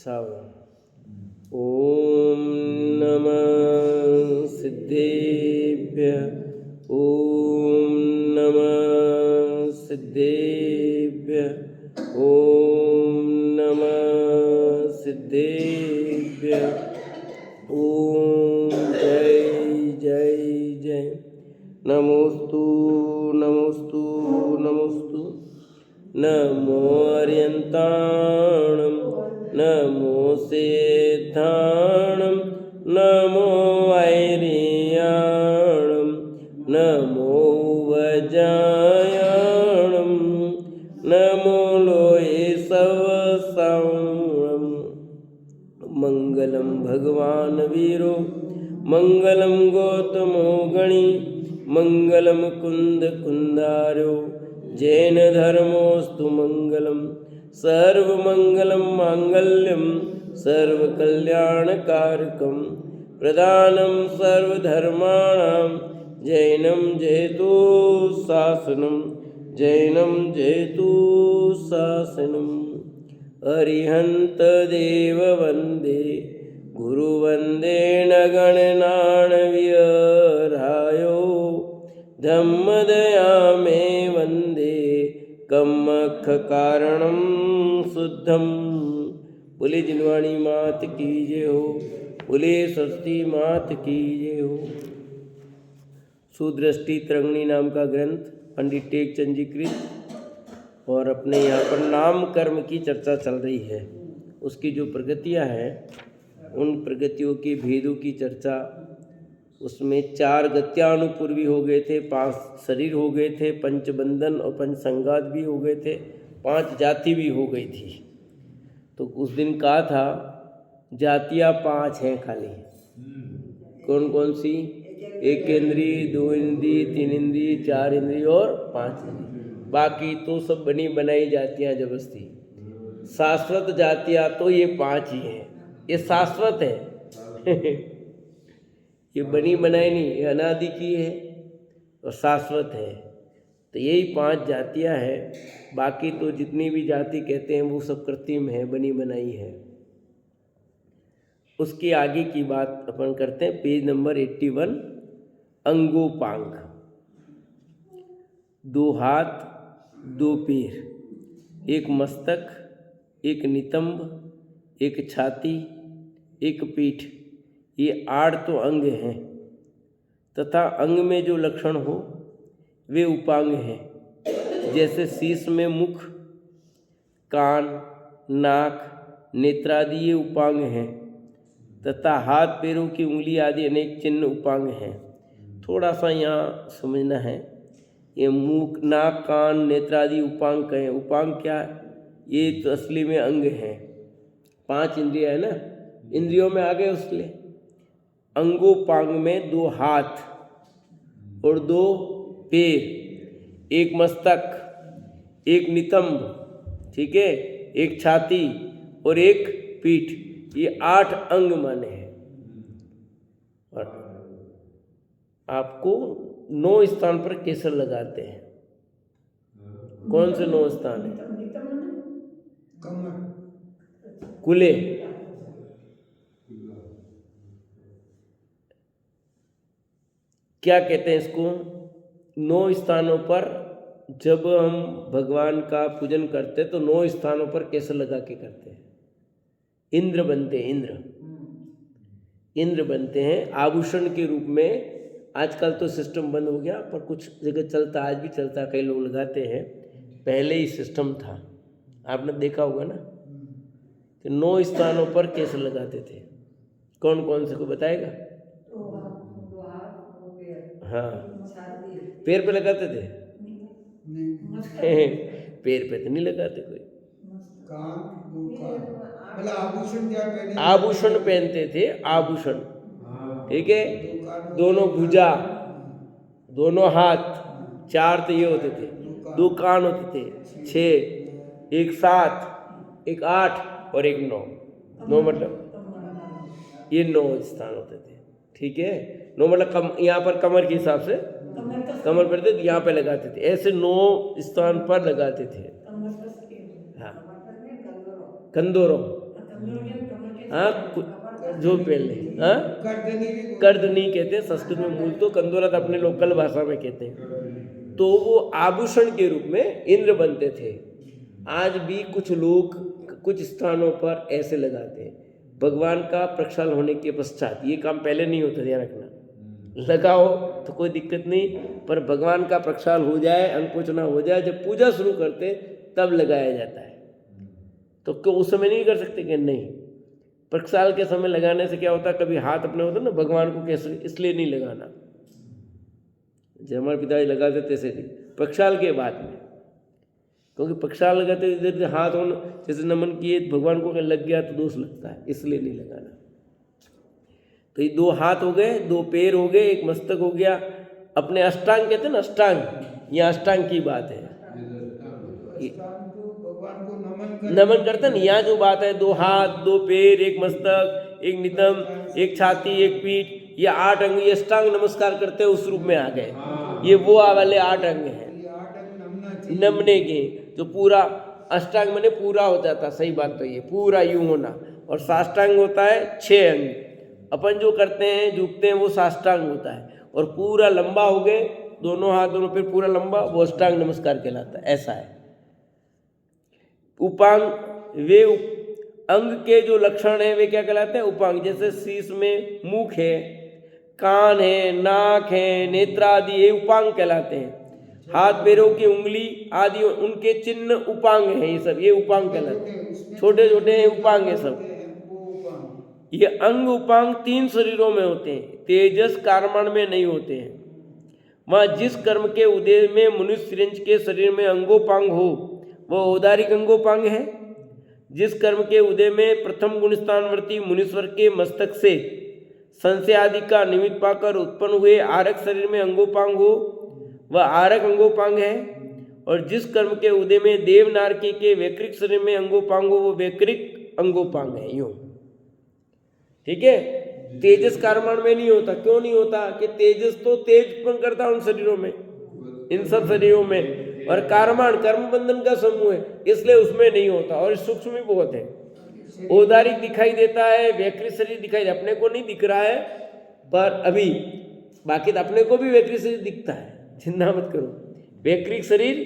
सावधान। ओम नमः सिद्धेभ्यः। ओम नमः सिद्धेभ्यः। ओम नमः सिद्धेभ्यः। ओम जय जय जय। नमोस्तु नमोस्तु नमोस्तु। नमो अर्यन्ताणं नमो सिद्धाणं नमो वैरियाणं नमो वज्रायाणं नमो लोये सवसाणं। मंगलम भगवान वीरो मंगलम गौतमो गणी मंगलम कुंद कुंदारो जैन धर्मोस्तु मंगलम। सर्वमंगलम मांगल्यम सर्वकल्याणकारकम प्रदानम सर्वधर्माणां जैनम जयतु शासनम जैनम जयतु शासनम। अरिहंत देव वंदे गुरु वंदे नगणनाणविहरायो धम्मदया मे वंदे कम्मख कारणम शुद्धम। बोले जिनवाणी मात की जय हो। बोले सरस्वती मात की जय हो। सुदृष्टि तरंगिणी नाम का ग्रंथ पंडित टेकचंद जी कृत और अपने यहाँ पर नाम कर्म की चर्चा चल रही है। उसकी जो प्रगतियाँ हैं उन प्रगतियों की भेदों की चर्चा, उसमें 4 गत्यानुपूर्वी हो गए थे, 5 शरीर हो गए थे, पंचबंधन और पंचसंगात भी हो गए थे, 5 जाति भी हो गई थी। तो उस दिन कहा था जातियाँ 5 हैं खाली। कौन कौन सी? 1 इंद्री, 2 इंद्री, 3 इंद्री, 4 इंद्री और 5 इंद्री। बाकी तो सब बनी बनाई जातियाँ जबरदस्ती। शाश्वत जातियाँ तो ये 5 ही हैं। ये शाश्वत है ये बनी बनाई नहीं, ये अनादि की है और शाश्वत है। तो यही 5 जातियाँ हैं। बाकी तो जितनी भी जाति कहते हैं वो सब कृत्रिम है, बनी बनाई है। उसकी आगे की बात अपन करते हैं। Page number 81। अंगोपांग। 2 हाथ, 2 पैर, 1 मस्तक, 1 नितंब, 1 छाती, 1 पीठ, ये 8 तो अंग हैं तथा अंग में जो लक्षण हो वे उपांग हैं। जैसे शीश में मुख, कान, नाक, नेत्रादि ये उपांग हैं तथा हाथ पैरों की उंगली आदि अनेक चिन्ह उपांग हैं। थोड़ा सा यहाँ समझना है, ये मुख, नाक, कान, नेत्रादि उपांग कहें। उपांग क्या है? ये तो असली में अंग हैं। 5 इंद्रियां है ना, इंद्रियों में आ गए उसके। अंगोपांग में 2 हाथ और 2 पैर, 1 मस्तक, 1 नितंब, ठीक है, 1 छाती और 1 पीठ, ये 8 अंग माने हैं। और आपको 9 स्थान पर केसर लगाते हैं। कौन से 9 स्थान है? कुले, क्या कहते हैं इसको? 9 स्थानों पर जब हम भगवान का पूजन करते हैं तो 9 स्थानों पर केसर लगा के करते हैं। इंद्र बनते हैं, इंद्र बनते हैं आभूषण के रूप में। आजकल तो सिस्टम बंद हो गया, पर कुछ जगह चलता, आज भी चलता, कई लोग लगाते हैं। पहले ही सिस्टम था, आपने देखा होगा ना कि 9 स्थानों पर केसर लगाते थे। कौन कौन से को बताएगा? हाँ, पैर पे लगाते थे? पैर पे तो नहीं लगाते कोई। आभूषण पहनते थे, आभूषण, ठीक है। दोनों भुजा, दोनों हाथ, 4 तो ये होते थे, 2 कान होते थे, 6, 1 7, 1 8 और 1 9। 9 मतलब ये 9 स्थान होते थे, ठीक है। 9 मतलब यहाँ पर कमर के हिसाब से कमर पर थे, यहाँ पे लगाते थे। ऐसे 9 स्थान पर लगाते थे। हाँ, कंदोरों, हाँ, जो पहले, हाँ, कर्दनी कहते हैं संस्कृत में, मूल तो कंदोरा अपने लोकल भाषा में कहते हैं। तो वो आभूषण के रूप में इंद्र बनते थे। आज भी कुछ लोग कुछ स्थानों पर ऐसे लगाते हैं। भगवान का प्रक्षालन होने के पश्चात, ये काम पहले नहीं होता, ध्यान रखना, लगाओ तो कोई दिक्कत नहीं, पर भगवान का प्रक्षालन हो जाए, अंकुचना हो जाए, जब पूजा शुरू करते तब लगाया जाता है। तो क्यों उस समय नहीं कर सकते? कि नहीं, प्रक्षाल के समय लगाने से क्या होता है, कभी हाथ अपने होता ना भगवान को कैसे, इसलिए नहीं लगाना। जब हमारे पिताजी लगाते तैसे नहीं, प्रक्षाल के बाद में, क्योंकि प्रक्षाल लगाते इधर हाथ होने जैसे नमन किए भगवान को लग गया तो दोष लगता है, इसलिए नहीं लगाना। तो ये 2 हाथ हो गए, 2 पैर हो गए, एक मस्तक हो गया, अपने अष्टांग कहते हैं ना, अष्टांग, यहाँ अष्टांग की बात है, भगवान को नमन करते हैं ना, यहाँ जो बात है 2 हाथ 2 पैर, एक मस्तक, एक नितंब, एक छाती, एक पीठ, ये 8 अंग, ये अष्टांग नमस्कार करते हैं, उस रूप में आ गए। ये वो वाले 8 अंग हैं नमने के, जो पूरा अष्टांग मैंने पूरा हो जाता, सही बात तो ये पूरा यूं होना, और साष्टांग होता है 6 अंग, अपन जो करते हैं झुकते हैं वो साष्टांग होता है, और पूरा लंबा हो गए, दोनों हाथ दोनों पैर पूरा लंबा, वो अष्टांग नमस्कार कहलाता है। ऐसा है। उपांग, वे अंग के जो लक्षण है वे क्या कहलाते हैं? उपांग। जैसे शीश में मुख है, कान है, नाक है, नेत्र आदि, ये उपांग कहलाते हैं। हाथ पैरों की उंगली आदि उनके चिन्ह उपांग हैं, ये सब ये उपांग कहलाते हैं। छोटे छोटे हैं उपांग है सब। ये अंग उपांग 3 शरीरों में होते हैं, तेजस कारमण में नहीं होते हैं। वहाँ जिस कर्म के उदय में मनुष्य के शरीर में अंगोपांग हो वह औदारिक अंगोपांग है। जिस कर्म के उदय में प्रथम गुणस्थानवर्ती मुनीश्वर के मस्तक से संशय आदि का निमित्त पाकर उत्पन्न हुए आरक शरीर में अंगोपांग हो वह आरक अंगोपांग है। और जिस कर्म के उदय में देव नारकी के वैकृक शरीर में अंगोपांग हो वो वैकृक अंगोपांग है। यूं ठीक है। तेजस कारमण में नहीं होता। क्यों नहीं होता? कि तेजस तो तेज उत्पन्न करता है उन शरीरों में, इन सब शरीरों में, और कारमण कर्म बंधन का समूह है, इसलिए उसमें नहीं होता। और सूक्ष्म भी बहुत है। औदारिक दिखाई देता है, वैकृत शरीर दिखाई देता है, अपने को नहीं दिख रहा है पर अभी, बाकी तो अपने को भी वैकृत शरीर दिखता है, चिंता मत करो। वैकृत शरीर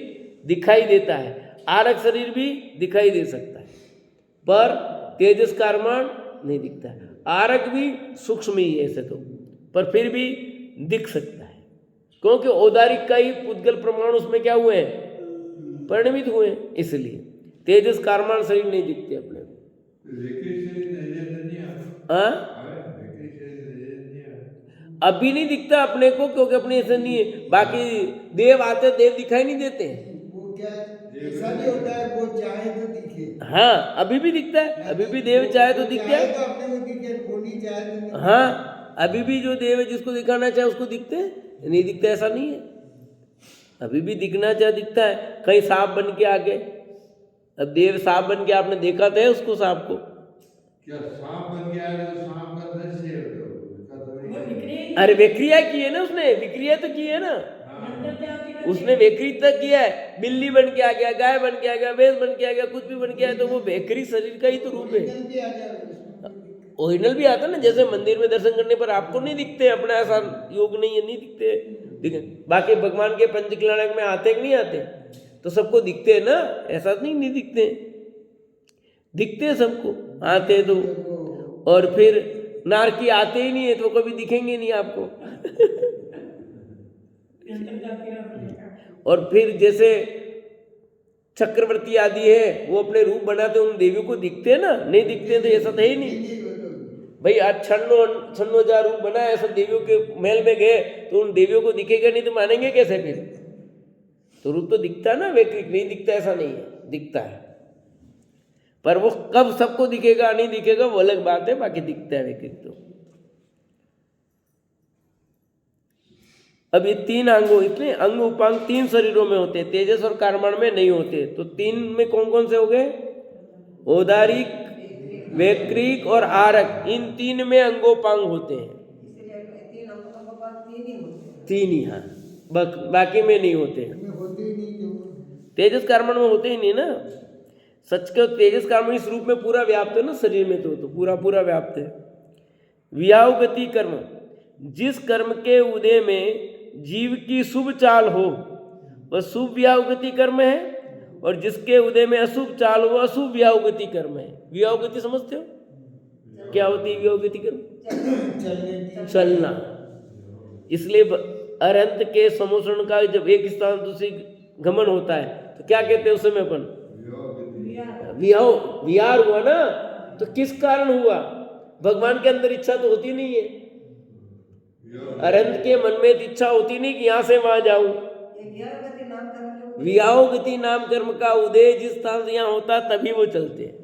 दिखाई देता है, आरक शरीर भी दिखाई दे सकता है, पर तेजस कारमण नहीं दिखता है। आरक भी सूक्ष्म ही है ऐसे तो, पर फिर भी दिख सकता है, क्योंकि औदारिक का ही पुद्गल प्रमाण उसमें क्या हुए हैं? परिणमित हुए हैं। इसलिए तेजस कारमण शरीर नहीं दिखते अपने को। अभी नहीं दिखता अपने को, क्योंकि अपने ऐसे नहीं है। बाकी देव आते, देव दिखाई नहीं देते हैं। वो क्या ऐसा भी होता है, वो चाहे तो दिखे। हाँ, अभी भी दिखता है, अभी भी देव चाहे तो दिख जाए, तो अपने को दिखे, वो नहीं चाहे तो नहीं। हाँ, अभी भी जो देव है जिसको दिखाना चाहे उसको दिखते हैं, नहीं दिखता ऐसा नहीं है। अभी भी दिखना चाहे दिखता है। कहीं सांप बन के आ गए, अब देव सांप बन के आपने देखा तो है उसको, सांप को? क्या सांप बन गया है तो सांप का दृश्य है तो अरे विक्रिया की है ना उसने, विक्रिया तो की है ना, उसने विकृत तक किया है। बिल्ली बन के आ गया, गाय बन के आ गया, भैंस बन के आ गया, कुछ भी बन के आया, तो वो विकृत शरीर का ही तो रूप है। ओरिजिनल भी आता ना, जैसे मंदिर में दर्शन करने पर आपको नहीं दिखते, अपना ऐसा योग नहीं है, नहीं दिखते, ठीक है। बाकी भगवान के पंचकल्याणक में आते कि नहीं आते? तो सबको दिखते हैं ना, ऐसा नहीं दिखते, दिखते हैं सबको, आते तो। और फिर नारकी आते ही नहीं है तो कभी दिखेंगे नहीं आपको। और फिर जैसे चक्रवर्ती आदि है, वो अपने रूप बनाते, उन देवियों को दिखते हैं ना, नहीं दिखते हैं तो ऐसा तो है ही नहीं भाई। आज 96,000 रूप बनाए, सब देवियों के महल में गए तो उन देवियों को दिखेगा नहीं तो मानेंगे कैसे फिर? तो रूप तो दिखता है ना, वैकृत नहीं दिखता ऐसा नहीं है, दिखता है। पर वो कब सबको दिखेगा नहीं दिखेगा वो अलग बात है, बाकी दिखता है वैकृत तो। अब ये 3 अंगों, इतने अंग उपांग 3 शरीरों में होते हैं, तेजस और कारमण में नहीं होते। तो 3 में कौन कौन से हो गए? औदारिक, वैकृत और आरक, इन 3 में अंगोपांग होते हैं। 3 ही, हाँ, बाकी में नहीं होते। तेजस कारमण में होते ही नहीं ना। सच का तेजस कर्म इस रूप में पूरा व्याप्त है ना शरीर में, तो पूरा पूरा व्याप्त है। वियावगति कर्म, जिस कर्म के उदय में जीव की शुभ चाल हो वह शुभ व्यावगति कर्म है, और जिसके उदय में अशुभ चाल हो वह अशुभ व्यावगति कर्म है। व्यावगति समझते हो क्या होती है? व्यावगति कर्म चलना। इसलिए अरंत के समोषण का जब एक स्थान दूसरी गमन होता है तो क्या कहते हैं उस समय अपन? विहार हुआ ना। तो किस कारण हुआ? भगवान के अंदर इच्छा तो होती नहीं है, अरंत के मन में इच्छा होती नहीं कि यहां से वहां जाऊं। वियावगति नाम कर्म का उदय जिस स्थान से यहां होता तभी वो चलते हैं,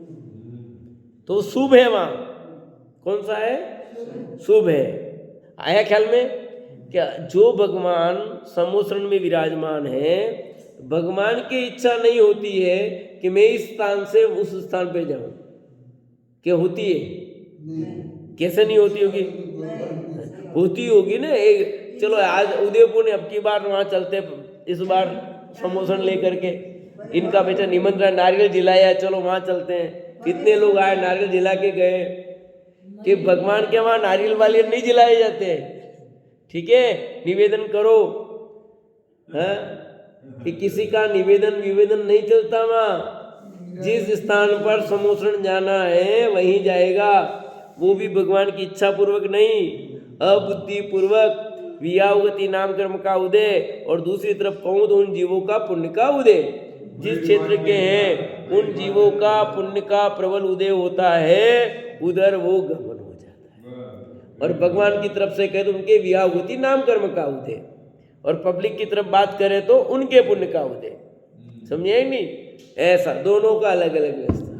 तो शुभ है वहां। कौन सा है? शुभ है। आया ख्याल में? क्या जो भगवान समोसरण में विराजमान है, भगवान की इच्छा नहीं होती है कि मैं इस स्थान से उस स्थान पे जाऊं। क्या होती है? कैसे नहीं होती होगी? होती होगी ना। एक चलो आज उदयपुर ने अब की बार वहां चलते, इस बार समोसन लेकर के, इनका बेचा निमंत्रण नारियल जिलाया, चलो वहां चलते हैं। कितने लोग आए, नारियल जिला के गए। कि भगवान के वहां नारियल वाले नहीं जिलाए जाते, ठीक है, निवेदन करो, है कि किसी का निवेदन विवेदन नहीं चलता वहां। जिस स्थान पर समोसण जाना है वहीं जाएगा, वो भी भगवान की इच्छा पूर्वक नहीं, अबुद्धि पूर्वक। वियावगति नाम कर्म का उदय, और दूसरी तरफ कहूं तो उन जीवों का पुण्य का उदय। जिस क्षेत्र के हैं उन जीवों का पुण्य का प्रबल उदय होता है, उधर वो गमन हो जाता है। और भगवान की तरफ से कहे तो उनके वियावगति नाम कर्म का उदय, और पब्लिक की तरफ बात करें तो उनके पुण्य का उदय। समझे नहीं? ऐसा दोनों का अलग अलग व्यवस्था।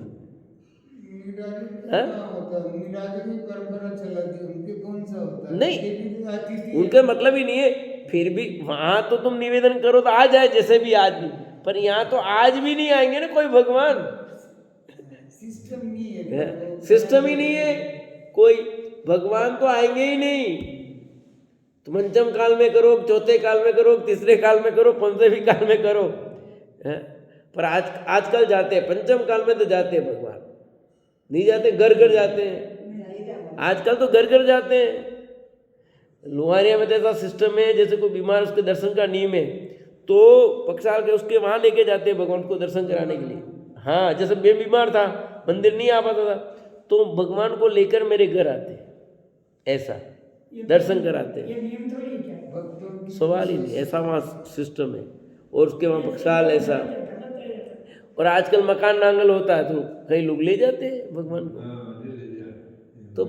नहीं, उनका मतलब ही नहीं है। फिर भी वहां तो तुम निवेदन करो तो आ जाए जैसे भी आज भी, पर यहाँ तो आज भी नहीं आएंगे ना कोई भगवान। सिस्टम नहीं है, सिस्टम ही नहीं है कोई। भगवान तो आएंगे ही नहीं। तो पंचम काल में करो, चौथे काल में करो, तीसरे काल में करो, पंचमी काल में करो, पर आजकल जाते हैं पंचम काल में तो जाते हैं भगवान, नहीं जाते, घर घर जाते हैं। आजकल तो घर घर जाते हैं। लोहारिया में तो ऐसा सिस्टम है, जैसे कोई बीमार उसके दर्शन का नियम है तो पक्षाल के उसके वहां लेके जाते हैं भगवान को दर्शन कराने के लिए। हाँ, जैसे मैं बीमार था, मंदिर नहीं आ पाता था, तो भगवान को लेकर मेरे घर आते, ऐसा दर्शन कराते हैं। सवाल ही नहीं, ऐसा वहाँ सिस्टम है। और उसके वहाँ पक्षाल ऐसा। और आजकल मकान नांगल होता है तो कई लोग ले जाते हैं भगवान को। तो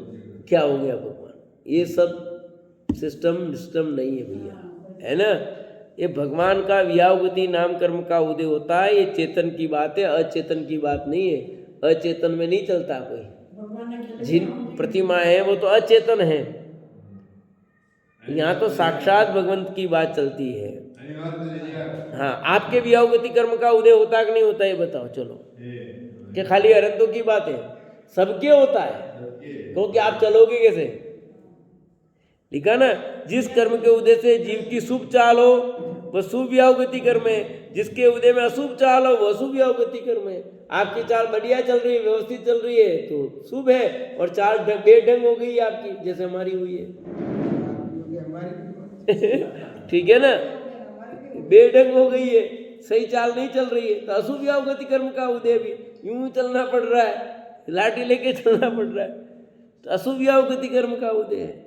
क्या हो गया भगवान? ये सब सिस्टम नहीं है भैया, है ना। ये भगवान का वियावगति नाम कर्म का उदय होता है, ये चेतन की बात है, अचेतन की बात नहीं है। अचेतन में नहीं चलता कोई। जिन प्रतिमा है वो तो अचेतन है, यहाँ तो साक्षात भगवंत की बात चलती है। हाँ, आपके वियावगति कर्म का उदय होता है कि नहीं होता है बताओ। चलो, क्या खाली अरंतों की बात है? सबके होता है, क्योंकि आप चलोगे कैसे? लिखा ना, जिस कर्म के उदय से जीव की शुभ चाल हो वह शुभ व्यावगति कर्म है, जिसके उदय में अशुभ चाल हो वह अशुभ व्यावगति कर्म है। आपकी चाल बढ़िया चल रही है, व्यवस्थित चल रही है तो शुभ है, और चाल बेढंग हो गई आपकी, जैसे हमारी हुई है। ठीक है ना, बेढंग हो गई है, सही चाल नहीं चल रही है, तो अशुभ व्यावगति कर्म का उदय भी यूं चलना पड़ रहा है, लाठी लेके चलना पड़ रहा है, तो अशुभ व्यावगति कर्म का उदय है।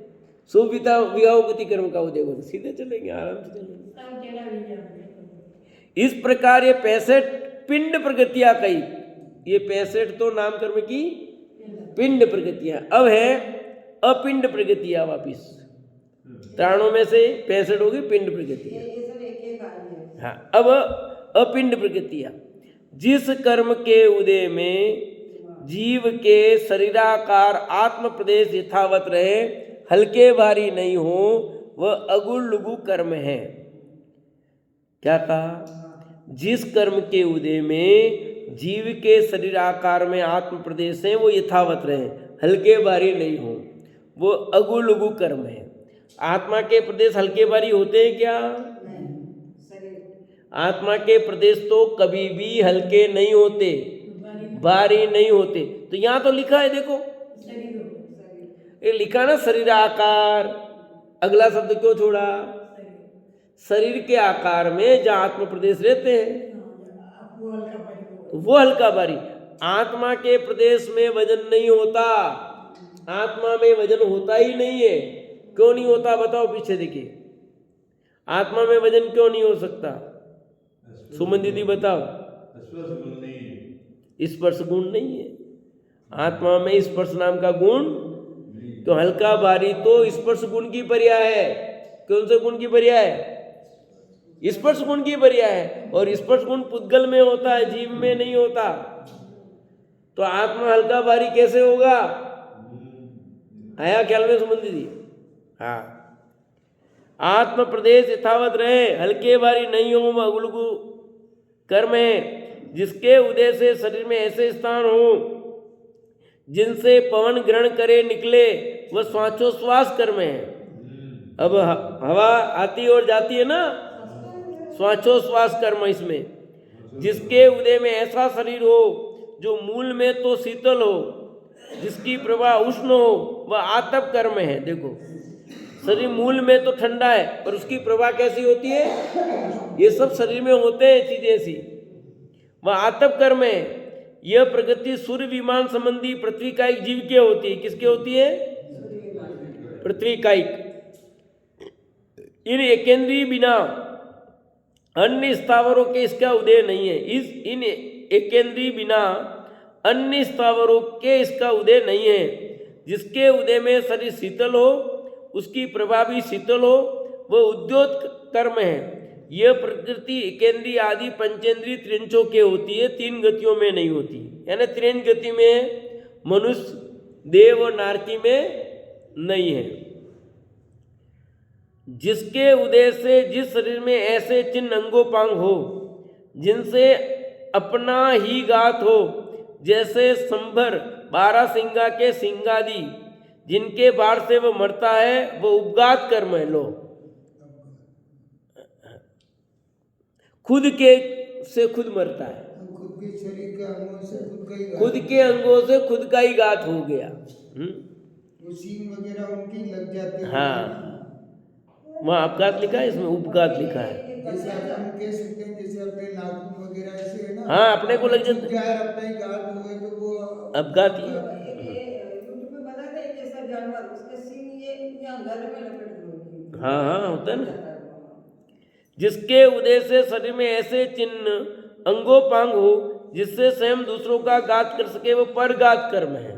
शुभ वियावगति कर्म का उदय होता, सीधे चलेंगे, आराम से चलेंगे। इस प्रकार ये 65 पिंड प्रगतियां कही। ये 65 तो नाम कर्म की पिंड प्रगतियां। अब है अपिंड प्रगतियां वापिस। त्राणों में से 65 होगी पिंड प्रगतियां। हाँ, अब अपिंड प्रगतियां। जिस कर्म के उदय में जीव के शरीराकार आत्म प्रदेश यथावत रहे, हल्के भारी नहीं हो, वह अगुण लघु कर्म है। क्या कहा? जिस कर्म के उदय में जीव के शरीर आकार में आत्म प्रदेश है वो यथावत रहे, हल्के भारी नहीं हो, वो अगुण लघु कर्म है। आत्मा के प्रदेश हल्के भारी होते हैं क्या? आत्मा के प्रदेश तो कभी भी हल्के नहीं होते। भारी नहीं होते। तो यहाँ तो लिखा है, देखो ये लिखा ना, शरीर आकार। अगला शब्द क्यों छोड़ा? शरीर के आकार में जहाँ आत्म प्रदेश रहते हैं तो वो हल्का भारी। आत्मा के प्रदेश में वजन नहीं होता, आत्मा में वजन होता ही नहीं है। क्यों नहीं होता बताओ? पीछे देखिए, आत्मा में वजन क्यों नहीं हो सकता? सुमन दीदी बताओ। स्पर्श गुण नहीं है आत्मा में, स्पर्श नाम का गुण। तो हल्का भारी तो स्पर्श गुण की पर्याय है। कौन से गुण की पर्याय है? स्पर्श गुण की पर्याय है। और स्पर्श गुण पुद्गल में होता है, जीव में नहीं होता। तो आत्मा हल्का भारी कैसे होगा? आया ख्याल में सुमन दीदी? हाँ, आत्म प्रदेश यथावत रहे, हल्के भारी नहीं हो। अगुलगु कर्म है जिसके उदय से शरीर में ऐसे स्थान हो जिनसे पवन ग्रहण करे निकले, वह श्वासोश्वास कर्म है। अब हवा आती और जाती है ना, श्वासोश्वास कर्म इसमें। जिसके उदय में ऐसा शरीर हो जो मूल में तो शीतल हो, जिसकी प्रभा उष्ण हो, वह आतप कर्म है। देखो, शरीर मूल में तो ठंडा है पर उसकी प्रभा कैसी होती है? ये सब शरीर में होते हैं चीजें ऐसी, वह आतप कर्म है। यह प्रगति सूर्य विमान संबंधी पृथ्वी कायिक जीव के होती है। किसके होती है? पृथ्वी कायिक। इन एकेंद्रीय बिना अन्य स्थावरों के इसका उदय नहीं है। इन एकेंद्रीय बिना अन्य स्थावरों के इसका उदय नहीं है। जिसके उदय में शरीर शीतल हो, उसकी प्रभा भी शीतल हो, वह उद्योत कर्म है। यह प्रकृति एकेंद्रीय आदि पंचेंद्रीय त्रिंचों के होती है, तीन गतियों में नहीं होती। यानी त्रिन गति में मनुष्य, देव और नारकी में नहीं है। जिसके उदय से जिस शरीर में ऐसे चिन्ह अंगोपांग हो जिनसे अपना ही गात हो, जैसे संभर, बारहसिंगा के सिंगादि, जिनके बाढ़ से वह मरता है, वह उपघात कर्म है। लो, खुद के से खुद मरता है, खुद के शरीर के अंगों से खुद के अंगों से खुद का ही घात हो गया। वो सींग वगैरह उनकी लग जाती है। हाँ, वहाँ अपघात लिखा है, इसमें उपघात लिखा है। जैसे अपन कह सकते हैं, जैसे अपने नाखून वगैरह ऐसे है ना, हाँ, अपने को लग जाता है, अपना ही घात हुए तो वो अपघात ही। यूट्यूब में बना था एक ऐसा जानवर, उसके सींग ये यहाँ गले में लपेट लो। हाँ हाँ, होता है ना। जिसके उदय से शरीर में ऐसे चिन्ह अंगोपांग हो जिससे स्वयं दूसरों का घात कर सके, वो परघात कर्म है।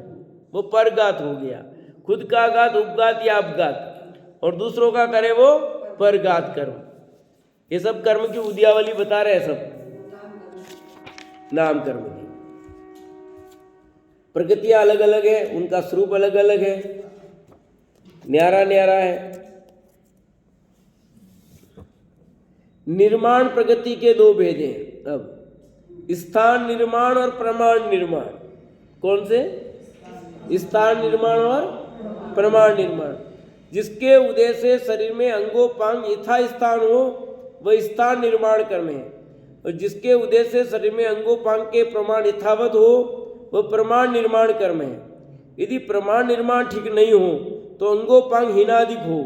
वो परघात हो गया। खुद का घात उपघात या अपघात, और दूसरों का करे वो परघात कर्म। ये सब कर्म की उद्यावली बता रहे हैं, सब नाम कर्म की प्रकृतियां अलग अलग है, उनका स्वरूप अलग अलग है, न्यारा न्यारा है। निर्माण प्रगति के दो भेद हैं। अब स्थान निर्माण और प्रमाण निर्माण। कौन से? स्थान निर्माण और प्रमाण निर्माण। जिसके उदय से शरीर में अंगोपांग यथा स्थान हो, वह स्थान निर्माण कर्म है। और जिसके उदय से शरीर में अंगोपांग के प्रमाण यथावत हो, वह प्रमाण निर्माण कर्म है। यदि प्रमाण निर्माण ठीक नहीं हो तो अंगोपांग हीनाधिक हो,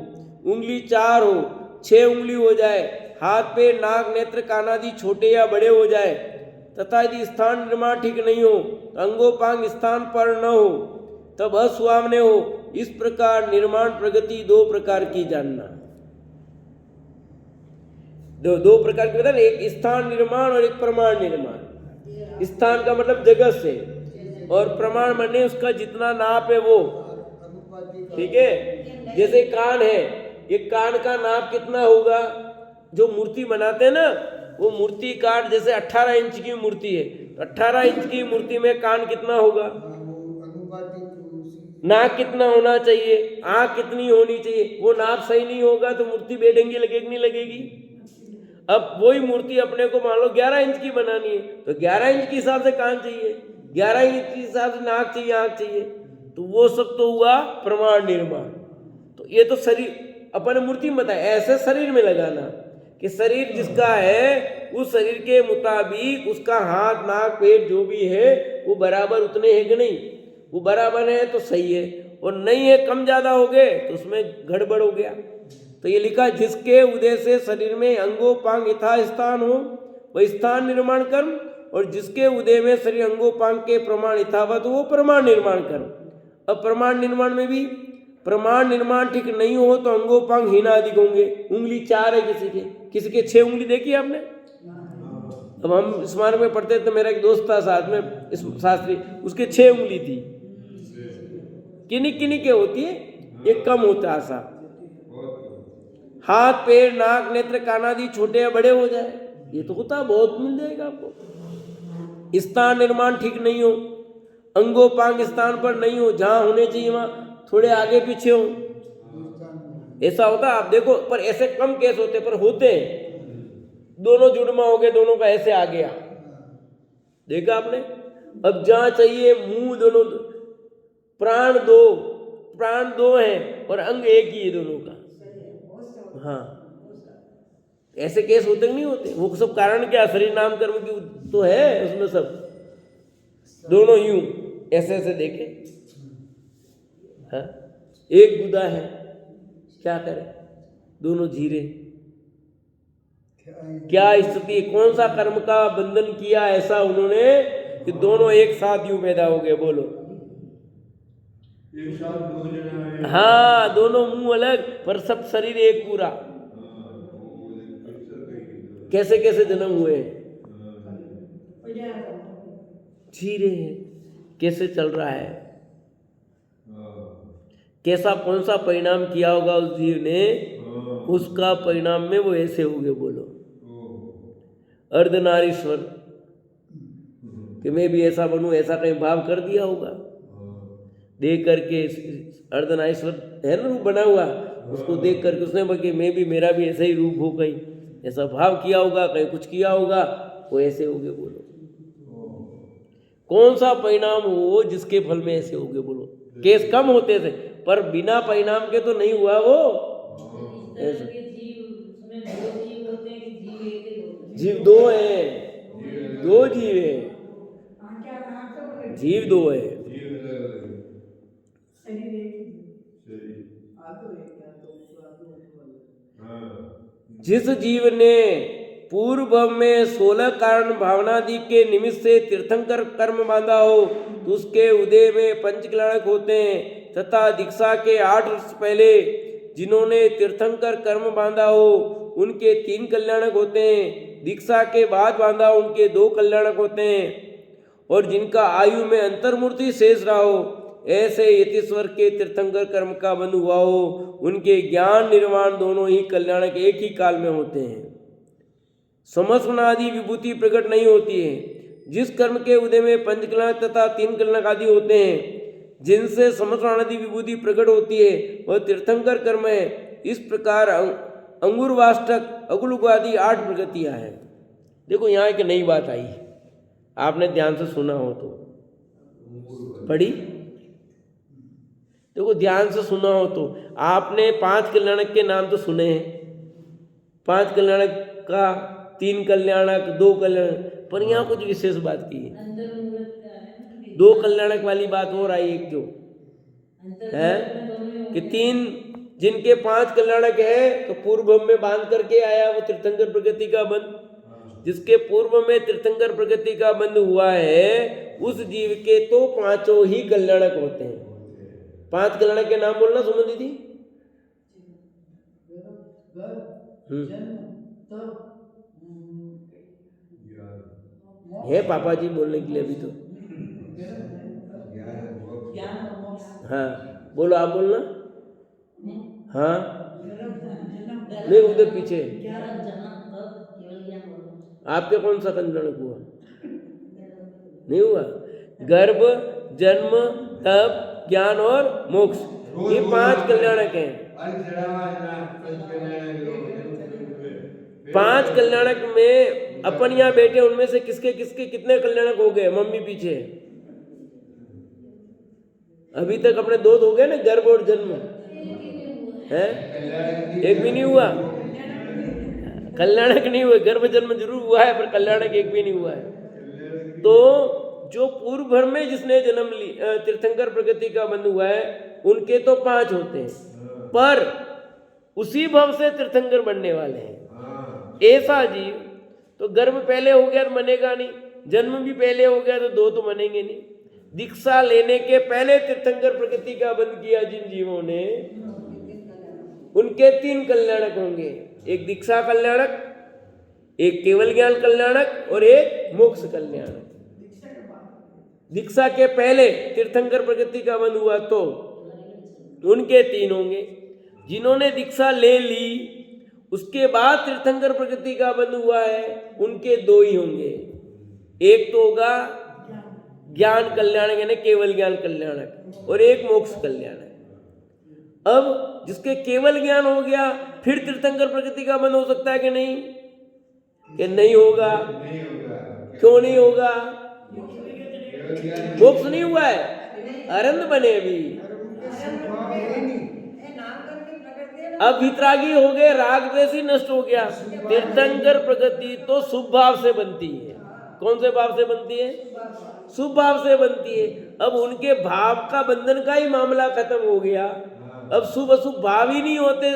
उंगली 4 हो, 6 उंगली हो जाए, हाथ पैर नाक नेत्र कानादि छोटे या बड़े हो जाए, तथा यदि स्थान निर्माण ठीक नहीं हो, अंगोपांग स्थान पर न हो, तब असुआमने हो। इस प्रकार निर्माण प्रगति दो प्रकार की जानना। दो प्रकार की बता, एक स्थान निर्माण और एक प्रमाण निर्माण। स्थान का मतलब जगह से, और प्रमाण माने उसका जितना नाप है वो। ठीक है, जैसे कान है, ये कान का नाप कितना होगा? जो मूर्ति बनाते हैं ना, वो मूर्तिकार जैसे 18 इंच की मूर्ति है, 18 इंच की मूर्ति में कान कितना होगा? नाक कितना होना चाहिए? आँख कितनी होनी चाहिए? वो नाप सही नहीं होगा तो मूर्ति बेढंगी लगेगी, नहीं लगेगी? अब वही मूर्ति अपने को मान लो 11 इंच की बनानी है, तो 11 इंच के हिसाब से कान चाहिए, 11 इंच के हिसाब से नाक चाहिए, आँख चाहिए। तो वो सब तो हुआ प्रमाण निर्माण। तो ये तो शरीर अपन मूर्ति में बताया, ऐसे शरीर में लगाना कि शरीर जिसका है उस शरीर के मुताबिक उसका हाथ नाक पेट जो भी है वो बराबर उतने हैं कि नहीं, वो बराबर है तो सही है, और नहीं है कम ज़्यादा हो गए तो उसमें गड़बड़ हो गया। तो ये लिखा जिसके उदय से शरीर में अंगोपांग यथा स्थान हो वह स्थान निर्माण कर्म, और जिसके उदय में शरीर अंगोपांग के प्रमाण यथावत हो प्रमाण निर्माण कर्म। अब प्रमाण निर्माण में भी प्रमाण निर्माण ठीक नहीं हो तो अंगोपांग हीनाधिक होंगे। उंगली 4 है किसी के 6 उंगली देखी आपने। अब हम स्मारक में पढ़ते थे, मेरा एक दोस्त था साथ में इस शास्त्री, उसके 6 उंगली थी। किन्हीं के होती है, ये कम होता है आशा। हाथ पैर नाक नेत्र कान आदि छोटे या बड़े हो जाए, ये तो होता, बहुत मिल जाएगा आपको। स्थान निर्माण ठीक नहीं हो, अंगोपांग स्थान पर नहीं हो, जहां होने चाहिए वहां थोड़े आगे पीछे हो, ऐसा होता है। आप देखो, पर ऐसे कम केस होते, पर होते हैं। दोनों जुड़मा हो गए, दोनों का ऐसे आ गया, देखा आपने। अब जहां चाहिए मुंह दोनों, प्राण दो हैं और अंग एक ही है दोनों का। हाँ, ऐसे केस होते नहीं होते। वो सब कारण क्या, शरीर नाम कर्म की तो है उसमें सब, दोनों यूं ऐसे ऐसे देखे। हाँ, एक गुदा है, क्या करे, दोनों जीरे। क्या स्थिति, कौन सा कर्म का बंधन किया ऐसा उन्होंने कि दोनों एक साथ यूं पैदा हो गए। बोलो, एक साथ 2 जना है। हाँ, दोनों मुंह अलग पर सब शरीर एक पूरा। कैसे कैसे जन्म हुए, जी रहे हैं, कैसे चल रहा है, कैसा कौन सा परिणाम किया होगा उस जीव ने, उसका परिणाम में वो ऐसे हो गए। बोलो, अर्धनारीश्वर कि मैं भी ऐसा बनूं, ऐसा कहीं भाव कर दिया होगा, देख करके अर्धनारीश्वर है ना रूप बना हुआ, उसको देख करके उसने बोला कि मैं भी, मेरा भी ऐसा ही रूप हो, कहीं ऐसा भाव किया होगा, कहीं कुछ किया होगा, वो ऐसे हो गए। बोलो, कौन सा परिणाम हो जिसके फल में ऐसे हो गए। बोलो, केस कम होते थे पर बिना परिणाम के तो नहीं हुआ वो। ऐसा जीव 2 है, 2 जीव है, जीव 2 है। जिस जीव ने पूर्व में 16 कारण भावनादि के निमित्त से तीर्थंकर कर्म बांधा हो तो उसके उदय में पंचकल्याणक होते हैं, तथा दीक्षा के 8 वर्ष पहले जिन्होंने तीर्थंकर कर्म बांधा हो उनके 3 कल्याणक होते हैं, दीक्षा के बाद बांधा हो उनके 2 कल्याणक होते हैं, और जिनका आयु में अंतर्मूर्ति शेष रहा हो ऐसे यतीश्वर के तीर्थंकर कर्म का बंध हुआ हो उनके ज्ञान निर्वाण दोनों ही कल्याणक एक ही काल में होते हैं। समस्वन आदि विभूति प्रकट नहीं होती है। जिस कर्म के उदय में पंचकल्याणक तथा 3 कल्याणक आदि होते हैं, जिनसे समस्वन आदि विभूति प्रकट होती है, वह तीर्थंकर कर्म है। इस प्रकार अंगुरवाष्टक अगुलुक आदि 8 प्रगतियां हैं। देखो, यहाँ एक नई बात आई, आपने ध्यान से सुना हो तो पढ़ी। देखो, ध्यान से सुना हो तो आपने 5 कल्याणक के नाम तो सुने हैं, 5 कल्याणक का 3 कल्याणक 2 कल्याणक, पर यहाँ कुछ विशेष बात की है। 2 कल्याणक वाली बात और आई एक जो है कि 3 जिनके 5 कल्याणक है तो पूर्व में बांध करके आया वो तीर्थंकर प्रगति का बंध। जिसके पूर्व में तीर्थंकर प्रगति का बंध हुआ है उस जीव के तो 5 ही कल्याणक होते हैं। 5 कल्याणक के नाम बोलना सुमन दीदी। है पापा जी बोलने के लिए अभी तो। हाँ बोलो, आप बोलना। हाँ नहीं, उधर पीछे आपके कौन सा कल्याणक हुआ? नहीं हुआ। गर्भ, जन्म, तप, ज्ञान और मोक्ष, ये 5 कल्याणक हैं। 5 कल्याणक में अपन यहाँ बैठे, उनमें से किसके किसके कितने कल्याणक हो गए? मम्मी पीछे अभी तक अपने 2 हो गए ना, गर्भ और जन्म है, एक भी नहीं हुआ। कल्याणक नहीं हुए, गर्भ जन्म जरूर हुआ है पर कल्याणक एक भी नहीं हुआ है। तो जो पूर्व भर में जिसने जन्म लिया तीर्थंकर प्रकृति का बंध हुआ है उनके तो 5 होते हैं, पर उसी भव से तीर्थंकर बनने वाले हैं। ऐसा जीव तो गर्भ पहले हो गया तो बनेगा नहीं, जन्म भी पहले हो गया तो 2 तो बनेंगे नहीं। दीक्षा लेने के पहले तीर्थंकर प्रकृति का बंध किया जिन जीवों ने, उनके 3 कल्याणक होंगे, एक दीक्षा कल्याणक, एक केवल ज्ञान कल्याणक और एक मोक्ष कल्याणक। दीक्षा के पहले तीर्थंकर प्रकृति का बंध हुआ तो उनके 3 होंगे। जिन्होंने दीक्षा ले ली उसके बाद तीर्थंकर प्रकृति का बंध हुआ है उनके 2 ही होंगे। एक तो होगा ज्ञान कल्याणक यानी केवल ज्ञान कल्याणक और एक मोक्ष कल्याणक। अब जिसके केवल ज्ञान हो गया फिर तीर्थंकर प्रकृति का बंध हो सकता है कि नहीं? कि नहीं होगा। क्यों नहीं होगा? मोक्ष नहीं हुआ है, अरंध बने अभी। अब वितरागी हो गए, राग द्वेष ही नष्ट हो गया। तीर्थंकर प्रकृति तो शुभ भाव से बनती है। कौन से भाव से बनती है? शुभ भाव से बनती है। अब उनके भाव का बंधन का ही मामला खत्म हो गया। अब शुभ अशुभ भाव ही नहीं होते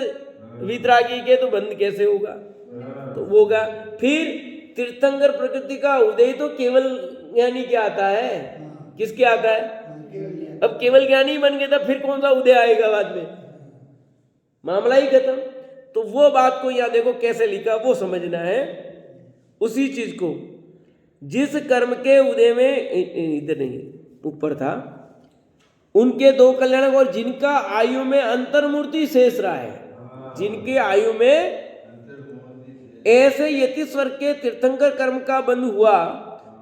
वितरागी के, तो बंध कैसे होगा? तो होगा। फिर तीर्थंकर प्रकृति का उदय तो केवल ज्ञानी क्या आता है? किसके आता है? अब केवल ज्ञानी बन गए, तब फिर कौन सा उदय आएगा बाद में? मामला ही खत्म। तो वो बात को यहाँ देखो कैसे लिखा, वो समझना है। उसी चीज को जिस कर्म के उदय में, इधर नहीं ऊपर था, उनके 2 कल्याणक और जिनका आयु में अंतर्मूर्ति शेष रहा है, जिनके आयु में ऐसे यतिस्वर के तीर्थंकर कर्म का बंध हुआ,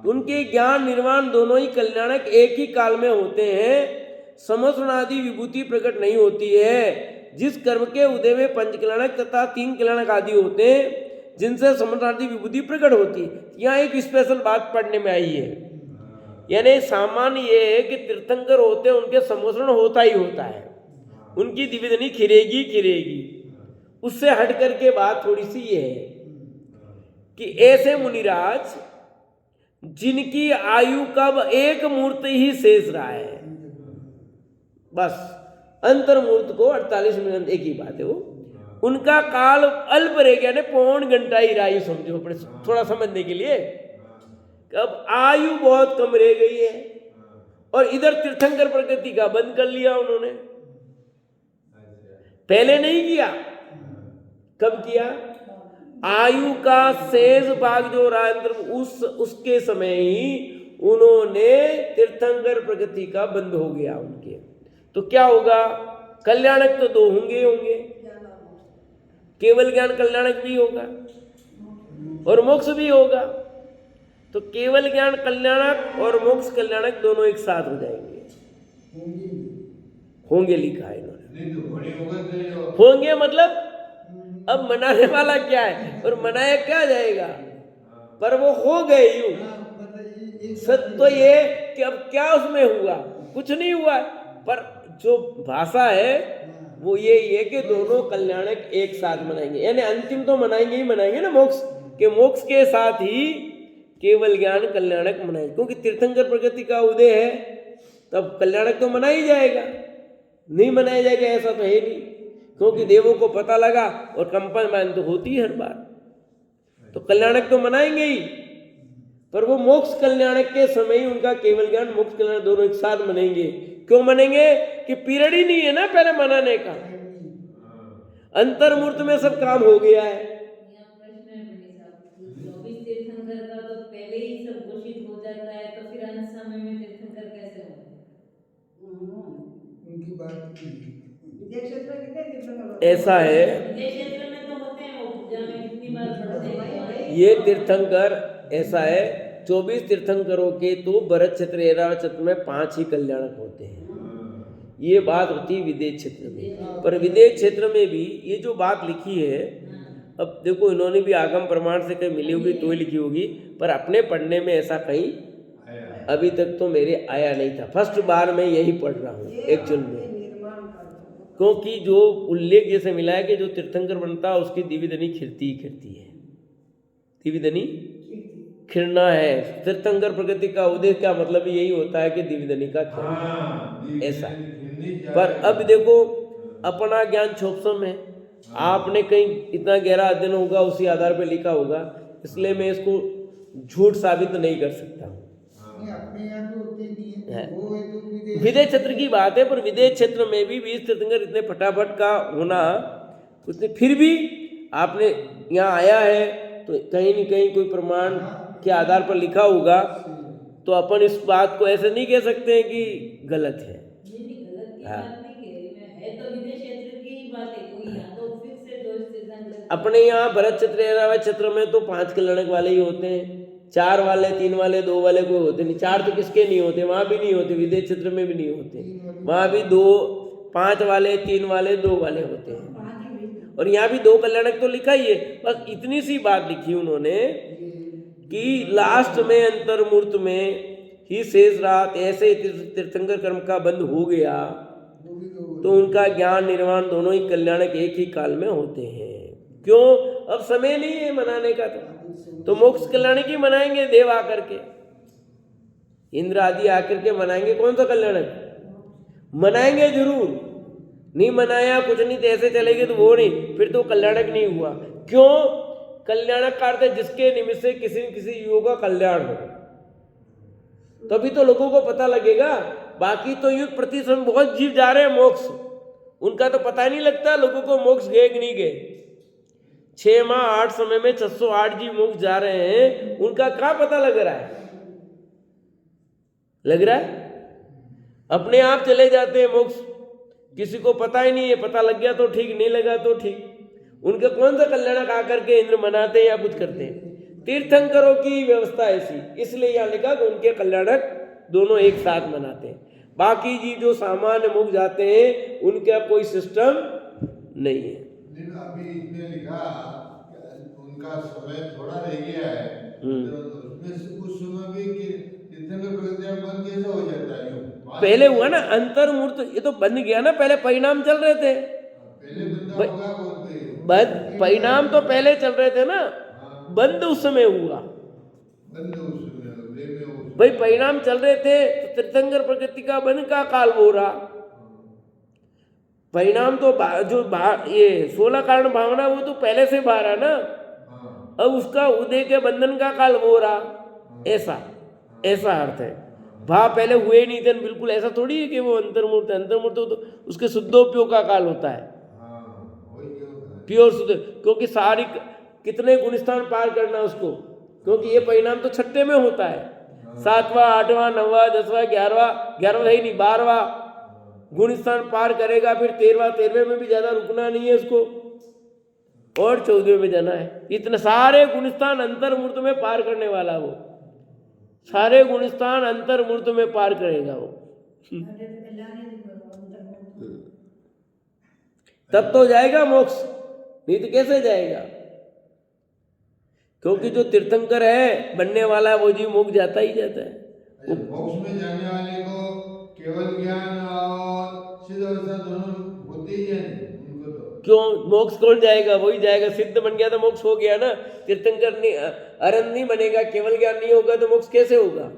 उनके ज्ञान निर्वाण दोनों ही कल्याणक एक ही काल में होते हैं। समस्वनादि विभूति प्रकट नहीं होती है। जिस कर्म के उदय में 5 कल्याणक तथा 3 कल्याणक आदि होते हैं जिनसे समस्वनादि विभूति प्रकट होती है। यहाँ एक स्पेशल बात पढ़ने में आई है, यानी सामान्य ये है कि तीर्थंकर होते हैं उनके समस्वरण होता ही होता है, उनकी द्विवेदनी खिरेगी। उससे हट करके बात थोड़ी सी ये है कि ऐसे मुनिराज जिनकी आयु कब एक मूर्ति ही शेष रहा है, बस अंतर्मूर्त को 48 मिनट एक ही बात है, वो उनका काल अल्प रह गया, 1.25 घंटा ही आयु समझो अपने थोड़ा समझने के लिए। अब आयु बहुत कम रह गई है और इधर तीर्थंकर प्रकृति का बंद कर लिया उन्होंने। पहले नहीं किया, कब किया? आयु का शेष भाग जो रहा उसके समय ही उन्होंने तीर्थंकर प्रकृति का बंद हो गया उनके। तो क्या होगा? कल्याणक तो 2 होंगे, केवल ज्ञान कल्याणक भी होगा और मोक्ष भी होगा। तो केवल ज्ञान कल्याणक और मोक्ष कल्याणक दोनों एक साथ हो जाएंगे। होंगे लिखा है इन्होंने। होंगे मतलब अब मनाने वाला क्या है और मनाया क्या जाएगा, पर वो हो गए यूं। सत्य तो ये कि अब क्या उसमें हुआ? कुछ नहीं हुआ, पर जो भाषा है वो ये है कि दोनों कल्याणक एक साथ मनाएंगे, यानी अंतिम तो मनाएंगे ही मनाएंगे ना मोक्ष के। मोक्ष के साथ ही केवल ज्ञान कल्याणक मनाएंगे, क्योंकि तीर्थंकर प्रकृति का उदय है तब कल्याणक तो मना ही जाएगा। नहीं मनाया जाएगा ऐसा तो है नहीं, क्योंकि देवों को पता लगा और कंपन मान तो होती है हर बार, तो कल्याणक तो मनाएंगे ही। पर वो मोक्ष कल्याणक के समय ही उनका केवल ज्ञान मोक्ष कल्याण दोनों एक साथ मनाएंगे। क्यों मनेंगे? कि पीरियड ही नहीं है ना पहले मनाने का, अंतर्मूर्त में सब काम हो गया है। उनकी बात ऐसा है, ये तीर्थंकर ऐसा है, 24 तीर्थंकरों के तो भरत क्षेत्र ऐरावत क्षेत्र में 5 ही कल्याणक होते हैं। ये बात होती है विदेश क्षेत्र में, पर विदेश क्षेत्र में भी ये जो बात लिखी है, अब देखो इन्होंने भी आगम प्रमाण से कहीं मिली होगी तो ही लिखी होगी, पर अपने पढ़ने में ऐसा कहीं अभी तक तो मेरे आया नहीं था। फर्स्ट बार मैं यही पढ़ रहा हूँ एक्चुअल में, क्योंकि जो उल्लेख जैसे मिला है कि जो तीर्थंकर बनता है उसकी द्विवेदनी खिरती ही खिरती है। दिव्यधनी ठीक थी। खिड़ना है। तीर्थंकर प्रकृति का उद्देश्य क्या मतलब यही होता है कि दिव्यधनी का खिड़ना। हाँ, ऐसा। खिलनी चाहिए। पर अब देखो अपना ज्ञान छोपसम है, आपने कहीं इतना गहरा अध्ययन होगा उसी आधार पर लिखा होगा, इसलिए मैं इसको झूठ साबित नहीं कर सकता। नहीं, अपने यहाँ तो होते नहीं है। है, वो है तो विदेश क्षेत्र की बात है, पर विदेश क्षेत्र में भी 20 तीर्थंकर इतने फटाफट का होना, उसने फिर भी आपने यहाँ आया है तो कहीं न कहीं कोई प्रमाण के आधार पर लिखा होगा, तो अपन इस बात को ऐसे नहीं कह सकते हैं कि गलत है। नहीं गलत की हाँ। बात नहीं कह रही मैं, है तो विदेश क्षेत्र की ही बात है, कोई यहाँ तो फिक्स है जो तीर्थंकर। अपने यहाँ भरत क्षेत्र ऐरावत क्षेत्र में तो 5 कल्याणक वाले ही होते हैं, 4 वाले 3 वाले 2 वाले कोई होते नहीं। 4 तो किसके नहीं होते, वहाँ भी नहीं होते, विदेश क्षेत्र में भी नहीं होते, वहाँ भी 2 5 वाले 3 वाले 2 वाले होते हैं। पाँच ही भेज और यहाँ भी 2 कल्याणक तो लिखा ही है। बस इतनी सी बात लिखी उन्होंने कि लास्ट में अंतर्मूर्त में ही शेष रात ऐसे तीर्थंकर कर्म का बंद हो गया तो उनका ज्ञान निर्वाण दोनों ही कल्याणक एक ही काल में होते हैं। क्यों? अब समय नहीं है मनाने का, तो मोक्ष कल्याणक ही मनाएंगे, देव आकर के, इंद्र आदि आकर के मनाएंगे। कौन सा कल्याणक मनाएंगे? जरूर नहीं मनाया कुछ नहीं तो ऐसे चलेगी तो वो नहीं, फिर तो कल्याणक नहीं हुआ। क्यों? कल्याणक का अर्थ है जिसके निमित्त से किसी न किसी युग का कल्याण हो, तभी तो लोगों को पता लगेगा। बाकी तो युग प्रति समय बहुत जीव जा रहे हैं मोक्ष, उनका तो पता ही नहीं लगता लोगों को मोक्ष गए कि नहीं गए। 6 माह 8 समय में 608 जीव मोक्ष जा रहे हैं, उनका क्या पता लग रहा है? लग रहा है अपने आप चले जाते हैं मोक्ष, किसी को पता ही नहीं है। पता लग गया तो ठीक, नहीं लगा तो ठीक। उनके कौन सा कल्याणक आकर के इंद्र मनाते हैं या कुछ करते हैं? तीर्थंकरों की व्यवस्था ऐसी, इसलिए यहाँ लिखा कि उनके कल्याणक दोनों एक साथ मनाते हैं। बाकी जी जो सामान्य मुख जाते हैं उनका कोई सिस्टम नहीं है। अभी इसमें लिखा कि उनका समय थोड़ा रह गया है, तो उसमें से उस समय भी तीर्थंकर प्रकृति बंद कैसे हो जाता है? पहले हुआ ना अंतर्मूर्त, ये तो बंद गया ना, पहले परिणाम चल रहे थे। पहले बंदा होगा परिणाम तो पहले चल रहे थे ना, बंद उस समय हुआ। बंद उस समय भाई परिणाम चल रहे थे तो तीर्थंकर प्रकृति का बंद का काल हो रहा। परिणाम तो ये 16 कारण भावना वो तो पहले से बाहर है ना, अब उसका उदय के बंधन का काल हो रहा। ऐसा अर्थ है। भाव पहले हुए नहीं थे, बिल्कुल ऐसा थोड़ी है कि वो अंतर्मूर्त है। अंतर्मूर्त तो उसके शुद्धोपयोग का काल होता है, प्योर शुद्ध, क्योंकि सारी कितने गुणस्थान पार करना उसको, क्योंकि ये परिणाम तो छठे में होता है। 7वां 8वां 9वां 10वां 11वां है ही नहीं, 12वां गुणस्थान पार करेगा, फिर 13वें में भी ज्यादा रुकना नहीं है उसको, और 14वें में जाना है। इतने सारे गुणस्थान अंतर्मूर्त में पार करने वाला वो, सारे गुणस्थान अंतर्मूर्त में पार करेगा वो। तब तो जाएगा मोक्ष, नहीं तो कैसे जाएगा? क्योंकि जो तीर्थंकर है बनने वाला है वो जीव मोक्ष जाता ही जाता है। मोक्ष में जाने वाले को केवल ज्ञान और सिद्ध अवस्था दोनों होते ही है उनको तो। क्यों? मोक्ष कौन जाएगा? वही जाएगा। सिद्ध बन गया तो मोक्ष हो गया ना। तीर्थंकर नहीं, अरंत नहीं बनेगा, केवल ज्ञान नहीं होगा तो मोक्ष कैसे होगा?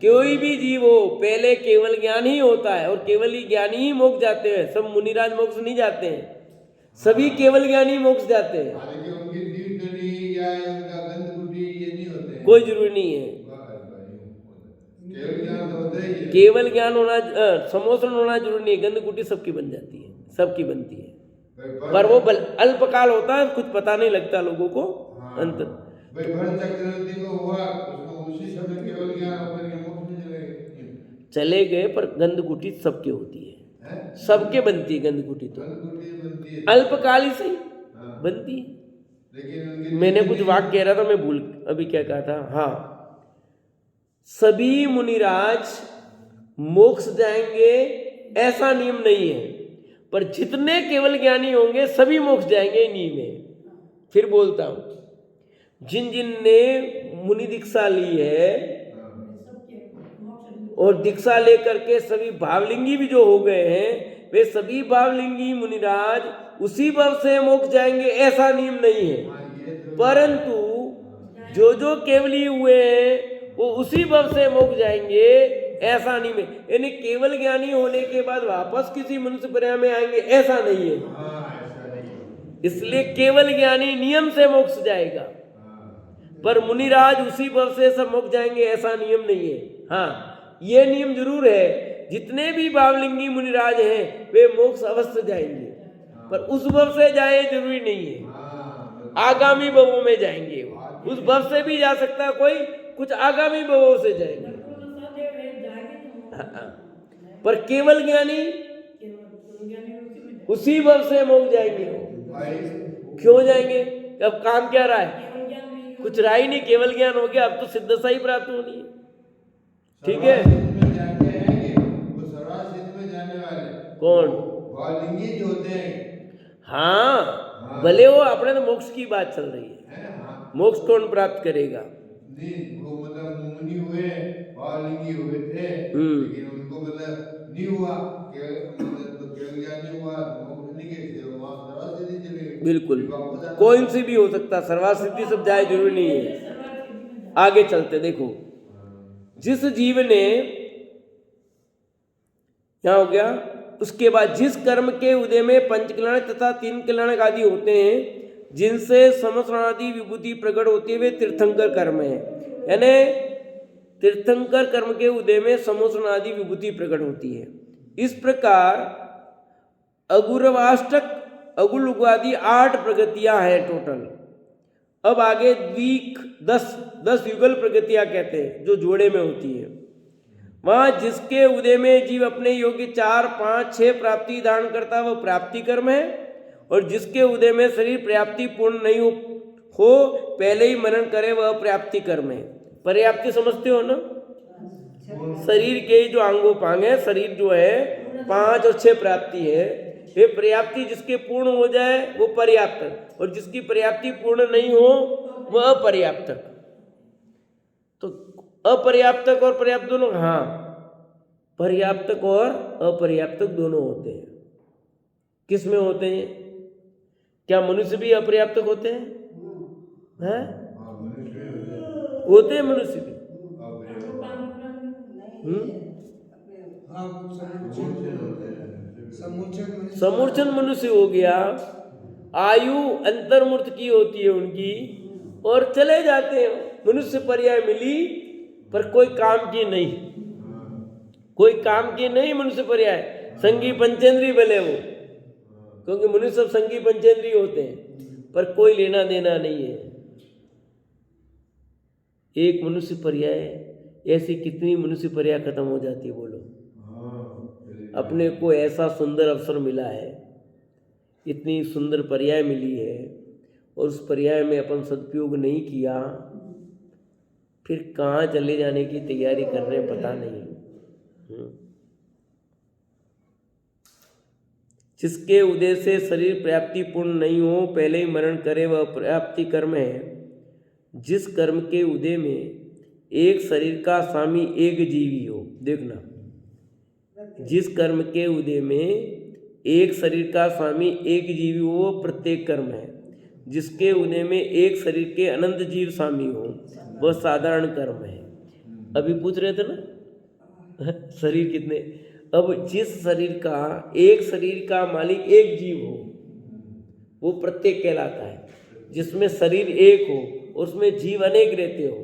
कोई भी जीव हो पहले केवल ज्ञान ही होता है, और केवल ही ज्ञानी ही मोक्ष जाते हैं। सब मुनिराज मोक्ष नहीं जाते हैं, सभी केवल ज्ञानी मोक्ष जाते हैं। उनकी दीर्घनी या उनका गंधकुटी ये नहीं होते हैं, कोई जरूरी नहीं है। केवल ज्ञान तो होता ही है। केवल ज्ञान होना, समोसन होना जरूरी नहीं है। गंधकुटी सबकी बन जाती है, सबकी बनती है, पर वो अल्पकाल होता है, कुछ पता नहीं लगता लोगों को। अंत भाई भरत चक्रवर्ती को हुआ, उसको उसी समय केवल ज्ञान होकर के मोक्ष में चले गए, पर गंधकुटी सबके होती है, सबके बनती है। गंधकुटी तो अल्पकाल से बनती है। लेकिन मैंने कुछ वाक्य कह रहा था, मैं भूल अभी क्या कहा था। हाँ, सभी मुनिराज मोक्ष जाएंगे ऐसा नियम नहीं है, पर जितने केवल ज्ञानी होंगे सभी मोक्ष जाएंगे नियम है। फिर बोलता हूं, जिन जिन ने मुनि दीक्षा ली है और दीक्षा लेकर के सभी भावलिंगी भी जो हो गए हैं, वे सभी भावलिंगी मुनिराज उसी भाव से मोक्ष जाएंगे ऐसा नियम नहीं है। परंतु जो केवली हुए हैं वो उसी भव से मोक्ष जाएंगे, ऐसा नहीं में, यानी केवल ज्ञानी होने के बाद वापस किसी मनुष्य पर्याय में आएंगे, ऐसा नहीं है। हाँ, ऐसा नहीं है। इसलिए केवल ज्ञानी नियम से मोक्ष जाएगा, हाँ, पर मुनिराज उसी भव से सब मोक्ष जाएंगे, ऐसा नियम नहीं है। हाँ, ये नियम जरूर है, जितने भी भावलिंगी मुनिराज हैं वे मोक्ष अवश्य जाएंगे, पर उस भव से जाए जरूरी नहीं है, हाँ, आगामी भवों में जाएंगे। उस भव से भी जा सकता है कोई, कुछ आगामी भवों से जाएंगे। पर केवल ज्ञानी उसी भव से मोक्ष जाएंगे। भाई क्यों जाएंगे? अब काम क्या रहा है? कुछ रहा ही नहीं, केवल ज्ञान हो गया, अब तो सिद्धता ही प्राप्त होनी है। ठीक है, सर्वासिद्ध में जाके आएंगे, वो सर्वासिद्ध में जाने वाले कौन? भावलिंगी जो होते हैं, हाँ, भले वो अपने तो मोक्ष की बात चल रही है, है ना? हाँ, मोक्ष कौन प्राप्त करेगा? नहीं, वो मतलब मुनि हुए, भावलिंगी हुए थे, लेकिन उनको मतलब नहीं हुआ, मतलब तो केवल ज्ञान नहीं हुआ, मोक्ष नहीं गए, वहाँ सर्वासिद्धि चले गए। बिल्कुल, वापस आना कोई से भी हो सकता, सर्वासिद्धि सब जाए जरूरी नहीं है। आगे चलते देखो, जिस जीव ने, यहाँ हो गया, उसके बाद जिस कर्म के उदय में पंच कल्याण तथा तीन कल्याण आदि होते हैं, जिनसे समस्रणादि विभूति प्रकट होती है, वे तीर्थंकर कर्म है। यानी तीर्थंकर कर्म के उदय में समस्रणादि विभूति प्रकट होती है। इस प्रकार अगुरवाष्टक अगुल उगादि 8 प्रगतियां हैं टोटल। अब आगे द्वीक 10 युगल प्रगतियां कहते हैं, जो जोड़े में होती है। वहाँ जिसके उदय में जीव अपने योग्य 4, 5, 6 प्राप्ति धारण करता है, वह प्राप्ति कर्म है। और जिसके उदय में शरीर पर्याप्ति पूर्ण नहीं हो पहले ही मरण करे, वह प्राप्ति कर्म है। पर्याप्ति समझते हो ना? शरीर के जो अंगोपांग है, शरीर जो है 5 और 6 प्राप्ति है, ये पर्याप्ति जिसके पूर्ण हो जाए वो पर्याप्त, और जिसकी पर्याप्ति पूर्ण नहीं हो वह अपर्याप्तक। तो अपर्याप्तक और पर्याप्त दोनों, हाँ, पर्याप्तक और अपर्याप्तक दोनों होते हैं। किस में होते हैं? क्या मनुष्य भी अपर्याप्तक होते हैं? हैं? हाँ, मनुष्य में होते हैं। होते हैं मनुष्य भी। हाँ, समूर्छन मनुष्य हो गया, आयु अंतर्मूर्त की होती है उनकी, और चले जाते हैं। मनुष्य पर्याय मिली पर कोई काम की नहीं, कोई काम की नहीं मनुष्य पर्याय। संगी पंचेंद्री भले वो, क्योंकि मनुष्य सब संगी पंचेंद्री होते हैं, पर कोई लेना देना नहीं है। एक मनुष्य पर्याय, ऐसी कितनी मनुष्य पर्याय खत्म हो जाती है, बोलो। अपने को ऐसा सुंदर अवसर मिला है, इतनी सुंदर पर्याय मिली है, और उस पर्याय में अपन सदुपयोग नहीं किया, फिर कहाँ चले जाने की तैयारी कर रहे हैं पता नहीं। जिसके उदय से शरीर पर्याप्ति पूर्ण नहीं हो पहले ही मरण करे, वह पर्याप्ति कर्म है। जिस कर्म के उदय में एक शरीर का स्वामी एक जीवी हो, देखना, जिस कर्म के उदय में एक शरीर का स्वामी एक जीवी हो वो प्रत्येक कर्म है। जिसके उदय में एक शरीर के अनंत जीव स्वामी हो वह साधारण कर्म है। अभी पूछ रहे थे ना शरीर कितने, अब जिस शरीर का, एक शरीर का मालिक एक जीव हो वो प्रत्येक कहलाता है। जिसमें शरीर एक हो उसमें जीव अनेक रहते हो,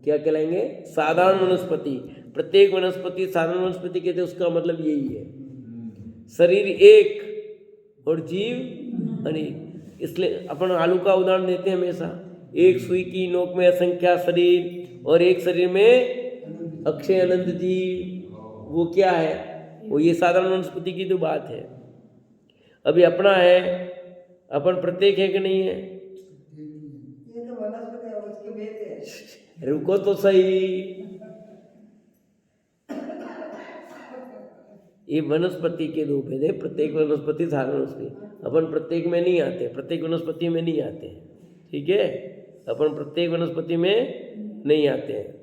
क्या कहलाएंगे? साधारण वनस्पति। प्रत्येक वनस्पति साधारण वनस्पति कहते हैं, उसका मतलब यही है, शरीर एक और जीव अनेक। इसलिए अपन आलू का उदाहरण देते हैं हमेशा, एक सुई की नोक में असंख्या शरीर, और एक शरीर में अक्षय अनंत जीव। वो क्या है? वो ये साधारण वनस्पति की तो बात है। अभी अपना है, अपन प्रत्येक है कि नहीं है? ये तो वनस्पति है, उसके भेद है। रुको तो सही, ये वनस्पति के दो भेद है। प्रत्येक वनस्पति साधारण वनस्पति, अपन प्रत्येक में नहीं आते, प्रत्येक वनस्पति में नहीं आते, ठीक है? अपन प्रत्येक वनस्पति में नहीं आते हैं।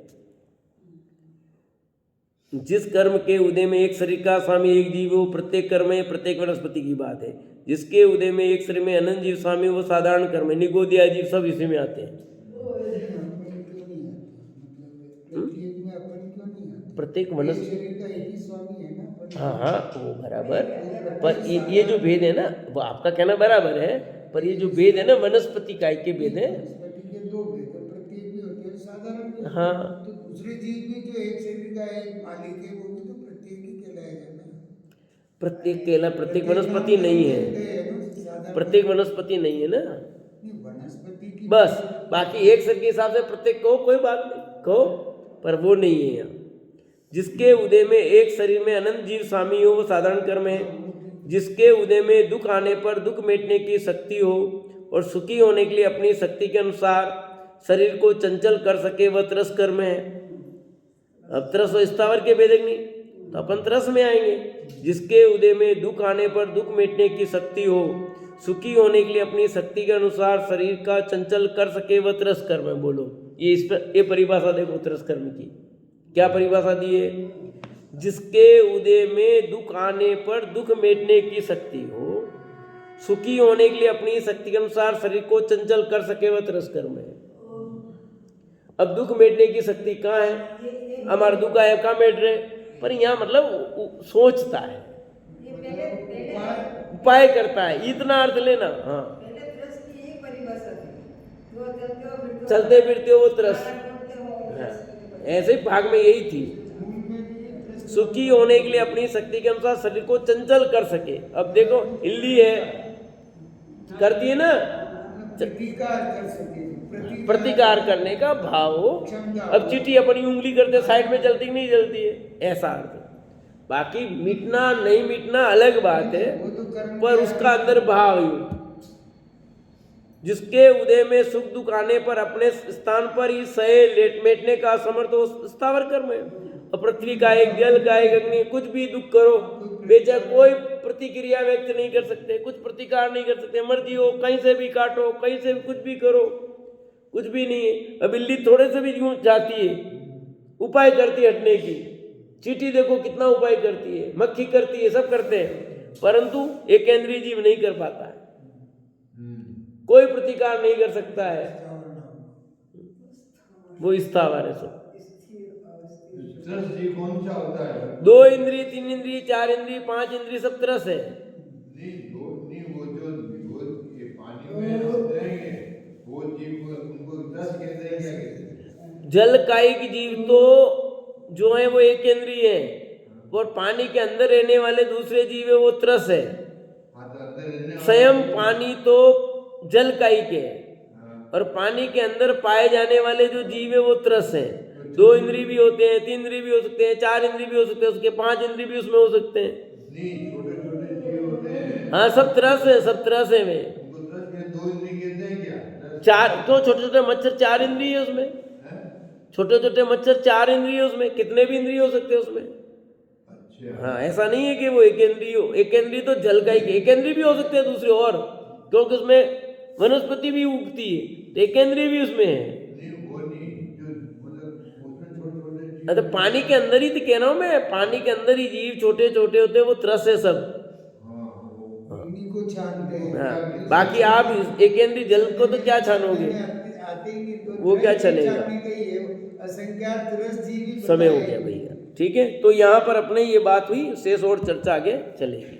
जिस कर्म के उदय में एक शरीर का स्वामी एक जीव हो प्रत्येक कर्म है, प्रत्येक वनस्पति की बात है। जिसके उदय में एक शरीर में अनंत जीव स्वामी वो साधारण कर्म है, निगोदिया जीव सब इसी में आते हैं। प्रत्येक वनस्पति शरीर का एक ही स्वामी है ना अपन। हाँ हाँ वो बराबर, पर ये जो भेद है ना वो आपका कहना बराबर है, पर ये जो भेद है ना वनस्पति काय के भेद है। वनस्पति के दो भेद है, प्रत्येक भी होते हैं साधारण भी होते हैं। हाँ। तो दूसरे जीव भी जो एक शरीर का एक मालिक है वो भी तो प्रत्येक ही कहलाएगा ना। प्रत्येक वनस्पति नहीं है, साधारण प्रत्येक वनस्पति नहीं है ना। नहीं, वनस्पति की बस बाकी एक शरीर के हिसाब से प्रत्येक कहो, कोई बात नहीं कहो, पर वो नहीं है यहाँ। जिसके उदय में एक शरीर में अनंत जीव स्वामी हो वो साधारण कर्म है। जिसके उदय में दुख आने पर दुख मिटने की शक्ति हो और सुखी होने के लिए अपनी शक्ति के अनुसार शरीर को चंचल कर सके वह तरस कर्म है। अब तरस और स्थावर के भेदक नहीं तो अपन तरस में आएंगे। जिसके उदय में दुख आने पर दुख मिटने की शक्ति हो, सुखी होने के लिए अपनी शक्ति के अनुसार शरीर का चंचल कर सके वह तरस कर्म है। बोलो ये इस पर ये परिभाषा देखो तरस कर्म की क्या परिभाषा दी है। जिसके उदय में दुख आने पर दुख मिटने की शक्ति हो, सुखी होने के लिए अपनी शक्ति के अनुसार शरीर को चंचल कर सके वह तरस कर्म है। अब दुख मिटने की शक्ति कहाँ है, हमारा दुख आया कहाँ मिट रहे, पर यहाँ मतलब सोचता है, ये पहले उपाय करता है, इतना अर्थ लेना। हाँ पहले तरस की एक परिभाषा थी, जो चलते फिरते हो वो तरस, करते हो हाँ, ऐसे ही भाग में यही थी। सुखी होने के लिए अपनी शक्ति के अनुसार शरीर को चंचल कर सके। अब देखो इल्ली है करती है ना, प्रतिकार कर सके, प्रतिकार करने का भाव हो। अब चींटी अपनी उंगली करते साइड में चलती नहीं चलती है, ऐसा अर्थ। बाकी मिटना नहीं मिटना अलग बात है, पर उसका अंदर भाव ही। जिसके उदय में सुख दुख आने पर अपने स्थान पर ही सहे लेटने का समर्थ हो स्थावर कर्म है। और पृथ्वी का एक, जल का एक, अग्नि, कुछ भी दुख करो बेचा कोई प्रतिक्रिया व्यक्त नहीं कर सकते, कुछ प्रतिकार नहीं कर सकते। मर्जी हो कहीं से भी काटो, कहीं से भी कुछ भी करो, कुछ भी नहीं है। अब बिल्ली थोड़े से भी यूं जाती है, उपाय करती है हटने की। चींटी देखो कितना उपाय करती है, मक्खी करती है, सब करते हैं, परंतु एक केंद्रीय जीव नहीं कर पाता है, कोई प्रतिकार नहीं कर सकता है, वो स्थावर है सब। तरस जी कौन सा होता है? 2 इंद्रिय 3 इंद्रिय 4 इंद्रिय 5 इंद्रिय सब तरस है। नहीं वो जो ये पानी में रहते हैं वो जीव उनको तरस कहते हैं क्या कहते हैं? जल कायिक जीव तो जो है वो एक इंद्रिय है, और पानी के अंदर रहने वाले दूसरे जीव है वो तरस है। हाँ, तो अंदर रहने वाले- स्वयं पानी तो जल कायिक है, और पानी के अंदर पाए जाने वाले जो जीव है वो तरस है। 2 इंद्रिय भी होते हैं, 3 इंद्रिय भी हो सकते हैं, 4 इंद्रिय भी हो सकते हैं, उसके 5 इंद्रिय भी उसमें हो सकते हैं। नहीं, छोटे जीव होते हैं, हाँ सब तरस है, सब तरस है वे। उनको तरस के 2 इंद्रिय कहते हैं क्या? तरस- 4 तो छोटे छोटे मच्छर 4 इंद्रिय है उसमें, हैं? छोटे छोटे मच्छर 4 इंद्रिय है उसमें, कितने भी इंद्रिय हो सकते हैं उसमें। अच्छा, हाँ ऐसा नहीं है कि वो एक इंद्रिय हो, एक इंद्रिय तो जल का ही, एक इंद्रिय भी हो सकते हैं दूसरे, और क्योंकि उसमें वनस्पति भी उगती है तो एक इंद्रिय भी उसमें है। नहीं वो नहीं जो मतलब उसमें छोटे जीव- तो पानी के अंदर ही तो कह रहा हूँ मैं, पानी के अंदर ही जीव छोटे छोटे होते हैं, वो तरस है सब। हाँ, वो- उन्हीं को छानते हैं। हाँ बाकी आप एक इंद्रिय जल को तो क्या छानोगे, आते ही नहीं तो वो क्या तरस छानेगा? छानने का ही है, असंख्यात तरस जीव ही समय हो बताए। गया भैया, ठीक है। तो यहाँ पर अपने ये बात हुई, शेष और चर्चा आगे चलेगी।